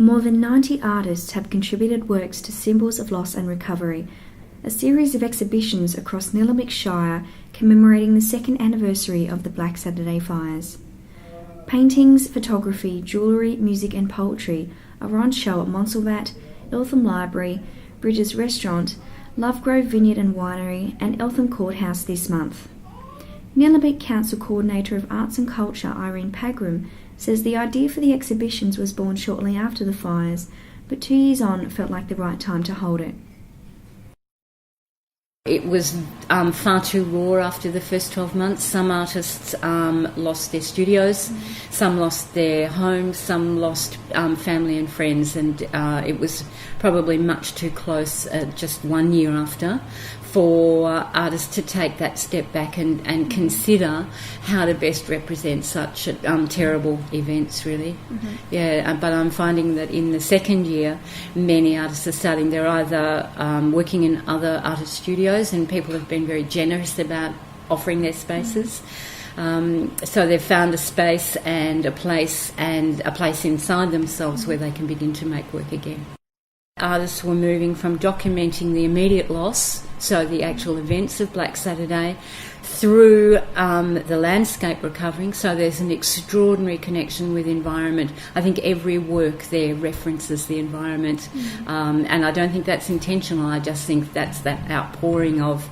More than 90 artists have contributed works to Symbols of Loss and Recovery, a series of exhibitions across Nillumbik Shire commemorating the second anniversary of the Black Saturday fires. Paintings, photography, jewellery, music and poetry are on show at Montsalvat, Eltham Library, Bridges Restaurant, Lovegrove Vineyard and Winery and Eltham Courthouse this month. Nillumbik Council Coordinator of Arts and Culture Irene Pagram says the idea for the exhibitions was born shortly after the fires, but 2 years on felt like the right time to hold it. It was far too raw after the first 12 months. Some artists lost their studios, some lost their homes, some lost family and friends, and it was probably much too close just 1 year after for artists to take that step back and consider how to best represent such terrible events, really. Yeah, but I'm finding that in the second year, many artists are starting. They're either working in other artist studios, and people have been very generous about offering their spaces. So they've found a space and a place inside themselves where they can begin to make work again. Artists were moving from documenting the immediate loss, so the actual events of Black Saturday, through the landscape recovering, so there's an extraordinary connection with environment. I think every work there references the environment, and I don't think that's intentional. I just think that's that outpouring of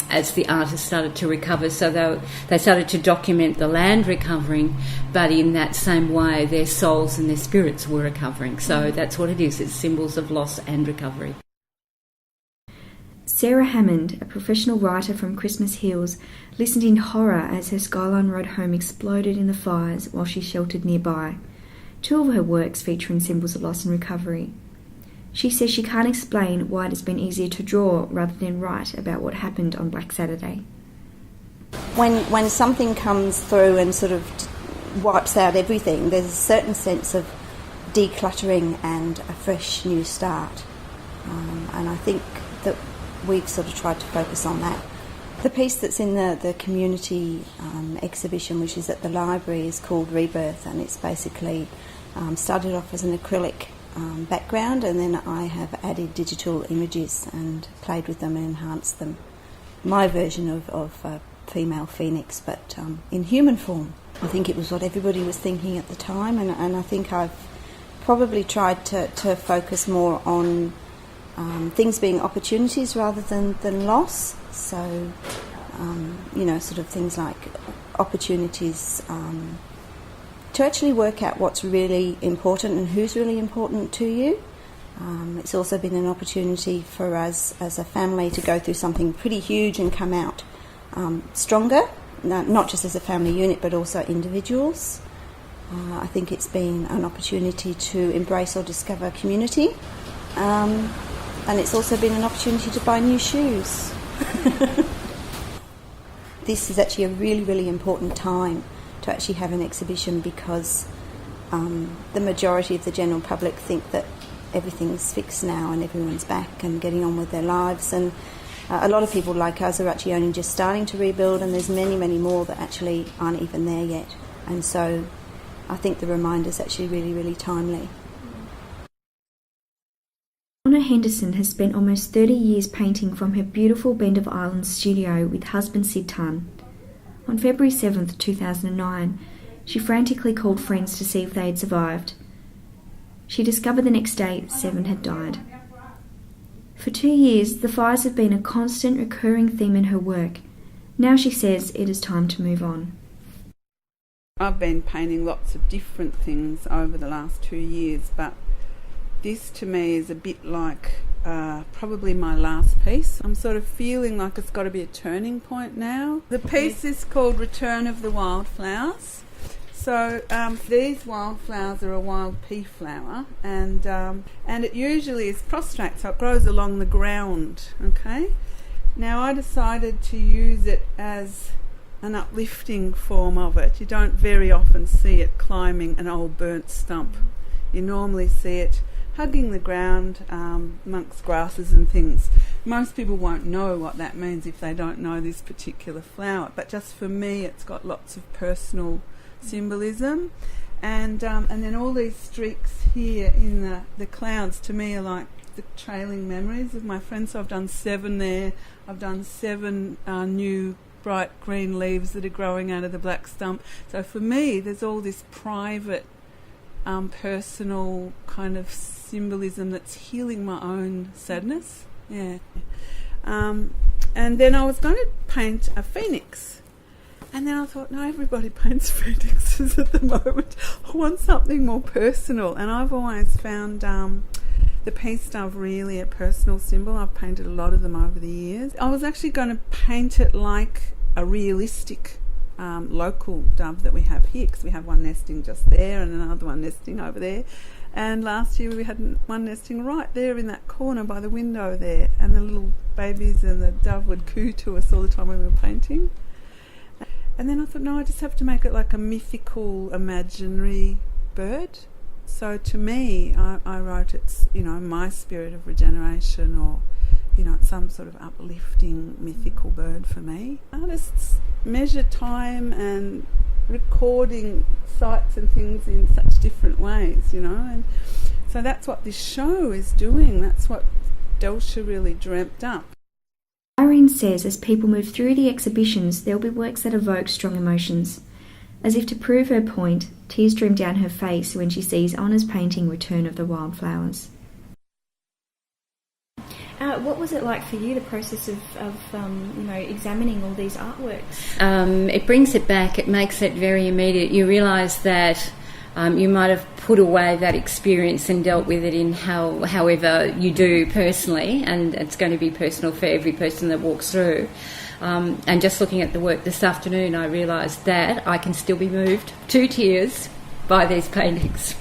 as the artists started to recover. So they started to document the land recovering, but in that same way their souls and their spirits were recovering. So that's what it is. It's symbols of loss and recovery. Sarah Hammond, a professional writer from Christmas Hills, listened in horror as her Skyline Road home exploded in the fires while she sheltered nearby. 2 of her works feature in symbols of loss and recovery. She says she can't explain why it has been easier to draw rather than write about what happened on Black Saturday. When something comes through and sort of wipes out everything, there's a certain sense of decluttering and a fresh new start. And I think that we've sort of tried to focus on that. The piece that's in the community exhibition, which is at the library, is called Rebirth, and it's basically started off as an acrylic background, and then I have added digital images and played with them and enhanced them. My version of a female phoenix, but in human form. I think it was what everybody was thinking at the time, and I think I've probably tried to focus more on things being opportunities rather than loss. So, sort of things like opportunities to actually work out what's really important and who's really important to you. It's also been an opportunity for us as a family to go through something pretty huge and come out stronger, not just as a family unit but also individuals. I think it's been an opportunity to embrace or discover community. And it's also been an opportunity to buy new shoes. This is actually a really, really important time to actually have an exhibition because the majority of the general public think that everything's fixed now and everyone's back and getting on with their lives. And a lot of people like us are actually only just starting to rebuild, and there's many, many more that actually aren't even there yet. And so I think the reminder's actually really, really timely. Henderson has spent almost 30 years painting from her beautiful Bend of Islands studio with husband Sid Tunn. On February 7th, 2009, she frantically called friends to see if they had survived. She discovered the next day 7 had died. For 2 years, the fires have been a constant recurring theme in her work. Now she says it is time to move on. I've been painting lots of different things over the last 2 years, but this to me is a bit like probably my last piece. I'm sort of feeling like it's got to be a turning point now. The piece is called Return of the Wildflowers. So these wildflowers are a wild pea flower, and it usually is prostrate, so it grows along the ground. Okay. Now I decided to use it as an uplifting form of it. You don't very often see it climbing an old burnt stump. You normally see it hugging the ground amongst grasses and things. Most people won't know what that means if they don't know this particular flower, but just for me it's got lots of personal symbolism, and then all these streaks here in the clouds to me are like the trailing memories of my friends. So I've done 7 there. I've done 7 new bright green leaves that are growing out of the black stump. So for me, there's all this private, personal kind of symbolism that's healing my own sadness. Yeah. And then I was going to paint a phoenix. And then I thought, no, everybody paints phoenixes at the moment. I want something more personal. And I've always found the peace dove really a personal symbol. I've painted a lot of them over the years. I was actually going to paint it like a realistic local dove that we have here, because we have one nesting just there and another one nesting over there. And last year we had one nesting right there in that corner by the window there, and the little babies and the dove would coo to us all the time when we were painting. And then I thought, no, I just have to make it like a mythical, imaginary bird. So to me, I wrote it's, my spirit of regeneration, or, it's some sort of uplifting, mythical bird for me. Artists measure time and recording sights and things in such different ways, and so that's what this show is doing. That's what Delsha really dreamt up. Irene says as people move through the exhibitions, there will be works that evoke strong emotions. As if to prove her point, tears stream down her face when she sees Honna's painting Return of the Wildflowers. What was it like for you, the process of examining all these artworks? It brings it back. It makes it very immediate. You realise that you might have put away that experience and dealt with it in however you do personally, and it's going to be personal for every person that walks through. And just looking at the work this afternoon, I realised that I can still be moved to tears by these paintings.